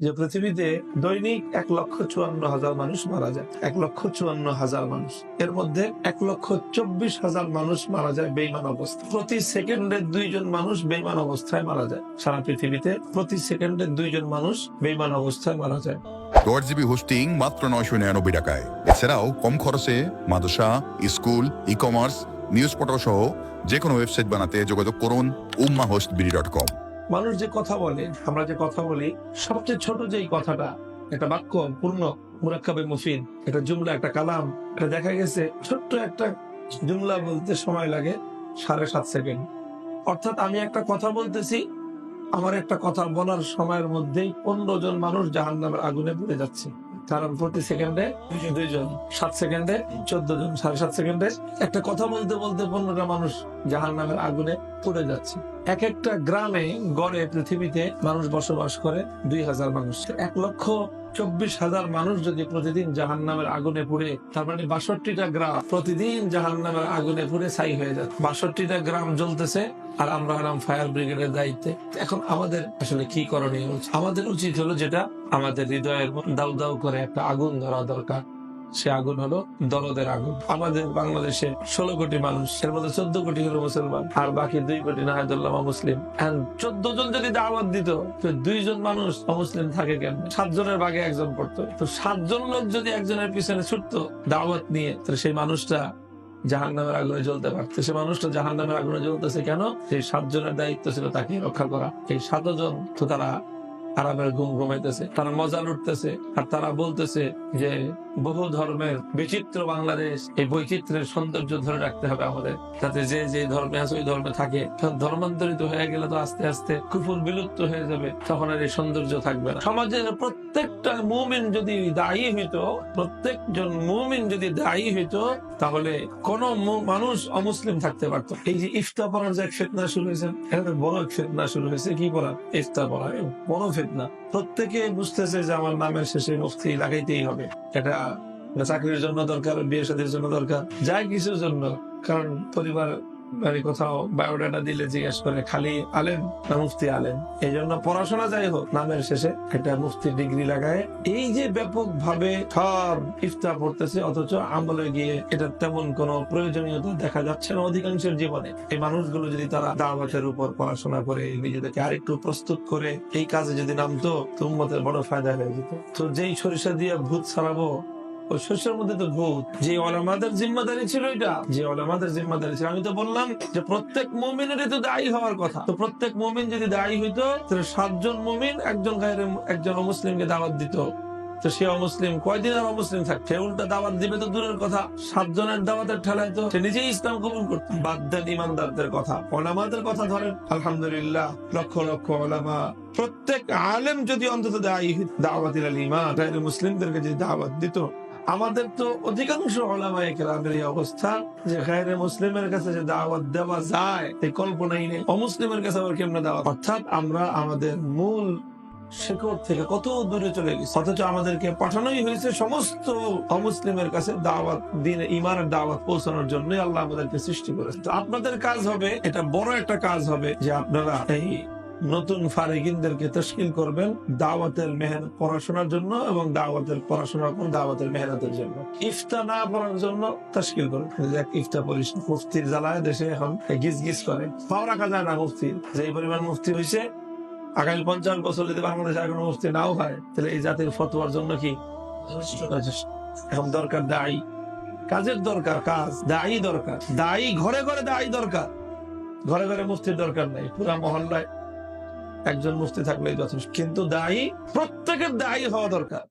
যে পৃথিবীতে দৈনিক 1,54,000 মানুষ মারা যায়। 1,54,000 মানুষ, এর মধ্যে 1,24,000 মানুষ মারা যায় বেঈমান অবস্থায়। প্রতি সেকেন্ডে 2 জন মানুষ বেঈমান অবস্থায় মারা যায়। সারা পৃথিবীতে প্রতি সেকেন্ডে 2 জন মানুষ বেঈমান অবস্থায় মারা যায়। 10 জিবি হোস্টিং মাত্র 999 টাকায়। এছাড়াও কম খরচে মাদ্রাসা, স্কুল, ই-কমার্স, নিউজ পোর্টাল সহ যে কোনো ওয়েবসাইট বানাতে যোগাযোগ করুন ummahostbiri.com। মানুষ যে কথা বলে, আমরা যে কথা বলি, সবচেয়ে ছোট যেই কথাটা, একটা বাক্য পূর্ণ মুরাক্কাবে মুফিদ, একটা জুমলা, একটা কালাম, এটা দেখা গেছে ছোট্ট একটা জুমলা বলতে সময় লাগে 7.5 সেকেন্ড। অর্থাৎ আমি একটা কথা বলতেছি, আমার একটা কথা বলার সময়ের মধ্যেই 15 জন মানুষ জাহান্নামের আগুনে পুড়ে যাচ্ছে। কারণ প্রতি সেকেন্ডে 2 জন, 7 সেকেন্ডে 14 জন, 7.5 সেকেন্ডে একটা কথা বলতে বলতে 15টা মানুষ জাহান্নামের আগুনে পুড়ে যাচ্ছে। এক একটা গ্রামে গড়ে পৃথিবীতে মানুষ বসবাস করে 2,000 মানুষ। 1,24,000 মানুষ যদি প্রতিদিন জাহান্নামের আগুনে পুড়ে, তার মানে 62টা গ্রাম প্রতিদিন জাহান্নামের আগুনে পুড়ে ছাই হয়ে যায়। 62টা গ্রাম জ্বলতেছে, আর আমরা হলাম ফায়ার ব্রিগেডের দায়িত্বে। এখন আমাদের আসলে কি করণীয়? আমাদের উচিত হলো, যেটা আমাদের হৃদয়ের দাউ দাউ করে একটা আগুন ধরা দরকার, সে আগুন হলো দরদের আগুন। আমাদের বাংলাদেশে 16 কোটি মানুষ, এর মধ্যে 14 কোটি হলো মুসলমান, আর বাকি 2 কোটি নাহাদুল্লাহ মুসলিম। 14 জন যদি দাওয়াত দিত, তো 2 জন মানুষ অমুসলিম থাকে কেন? 7 জনের ভাগে 1 জন পড়তো। তো 7 জন লোক যদি একজনের পিছনে ছুটতো দাওয়াত নিয়ে, তাহলে সেই মানুষটা জাহান্নামের আগুনে জ্বলতে পারতো। সে মানুষটা জাহান্নামের আগুনে জ্বলতেছে কেন? সেই 7 জনের দায়িত্ব ছিল তাকে রক্ষা করা। এই 7 জন তো তারা আরামের ঘুম ঘুমাইতেছে, তারা মজা লুটতেছে, আর তারা বলতেছে যে বহু ধর্মের বিচিত্র বাংলাদেশ, এই বৈচিত্র্যের সৌন্দর্য ধরে রাখতে হবে আমাদের, যাতে যে যে ধর্মে আছে ওই ধর্মে থাকে। ধর্মান্তরিত হয়ে গেলে তো আস্তে আস্তে কুফর বিলুপ্ত হয়ে যাবে, তখন আর এই সৌন্দর্য থাকবে না। সমাজের প্রত্যেকটা মুমিন যদি দায়ী হইতো, প্রত্যেকজন মুমিন যদি দায়ী হইতো, তাহলে কোন মানুষ অমুসলিম থাকতে পারতো। এই যে ইফতা পড়ার যে এক ফিতনা শুরু হয়েছে, এটা বড় এক ফিতনা শুরু হয়েছে। কি পড়া? ইফতা পড়া বড় ফিতনা। প্রত্যেকে বুঝতেছে যে আমার নামের শেষে মুফতি লাগাইতেই হবে। এটা চাকরির জন্য দরকার, বিয়ে শাদীর জন্য দরকার, যাই কিছুর জন্য। কারণ পরিবার কোথাও বায়োডাটা দিলে জিজ্ঞেস করে খালি আলেম না মুফতি আলেম। এই জন্য পড়াশোনা যাই হোক, নামের শেষে একটা মুফতি ডিগ্রি লাগায়। এই যে ব্যাপক ভাবে সব ইফতা পড়তেছে, অথচ আমলে গিয়ে এটা তেমন কোন প্রয়োজনীয়তা দেখা যাচ্ছে না অধিকাংশের জীবনে। এই মানুষগুলো যদি তারা দাওয়াতের উপর পড়াশোনা করে নিজেদেরকে আরেকটু প্রস্তুত করে এই কাজে যদি নামতো, তো উম্মতের বড় ফায়দা হয়ে যেত। তো যেই সরিষা দিয়ে ভূত ছাড়াবো, ওই শস্যের মধ্যে তো ভূত। যে ওলামাদের জিম্মাদারি ছিল, এটা যে ওলামাদের জিম্মাদারি ছিল। আমি তো বললাম যে প্রত্যেক মুমিনেরই তো দায়ী হওয়ার কথা। তো প্রত্যেক মুমিন যদি দায়ী হইতো, তাহলে 7 জন মুমিন একজন অমুসলিমকে দাওয়াত দিত। তো সে অমুসলিম কয়দিন আর অমুসলিম থাকছে? উল্টা দাওয়াত দিবে তো দূরের কথা, 7 জনের দাওয়াতের ঠেলায় তো সে নিজেই ইসলাম কবুল করত। বাদ দেন ইমানদারদের কথা, ওলামাদের কথা ধরেন। আলহামদুলিল্লাহ, লক্ষ লক্ষ ওলামা, প্রত্যেক আলেম যদি অন্তত দায়ী দাওয়াতিল ঈমান, গায়রে মুসলিমদেরকে যদি দাওয়াত দিত। আমাদের তো অধিকাংশ ওলামায়ে কেরামের এই অবস্থা যে গায়রে মুসলিমের কাছে যে দাওয়াত দেওয়া যায় এই কল্পনাই নেই। অমুসলিমের কাছে আবার কেমনে দাওয়াত? অর্থাৎ আমরা আমাদের মূল শিকড় থেকে কত দূরে চলে গেছি, অথচ আমাদেরকে পাঠানোই হয়েছে সমস্ত অমুসলিমের কাছে দাওয়াত, দিন ইমানের দাওয়াত পৌঁছানোর জন্য আল্লাহ আমাদেরকে সৃষ্টি করেছে। তো আপনাদের কাজ হবে, এটা বড় একটা কাজ হবে, যে আপনারা এই নতুন ফারিগিনদেরকে তশকিল করবেন দাওয়াতের মেহনত পড়াশোনার জন্য, এবং দাওয়াতের পড়াশোনার পর দাওয়াতের মেহনতের জন্য। ইফতা না পড়ার জন্য তশকিল করবেন। ইফতা পড়িস, মুফতির জ্বালায় দেশে এখন গিজ গিজ করে, পাও রাখা যায় না মুফতি। যে পরিমাণ মুফতি হয়েছে, আগামী 50 বছর যদি বাংলাদেশে কোনো মুফতি নাও হয়, তাহলে এই জাতির ফতোয়ার জন্য কি এখন দরকার? দায়ী, কাজের দরকার, কাজ, দায়ী দরকার। দায়ী ঘরে ঘরে দায়ী দরকার, ঘরে ঘরে মুফতির দরকার নাই। পুরা মহল্লায় একজন মুফতি থাকলেই যথেষ্ট, কিন্তু দায়ী প্রত্যেকের দায়ী হওয়া দরকার।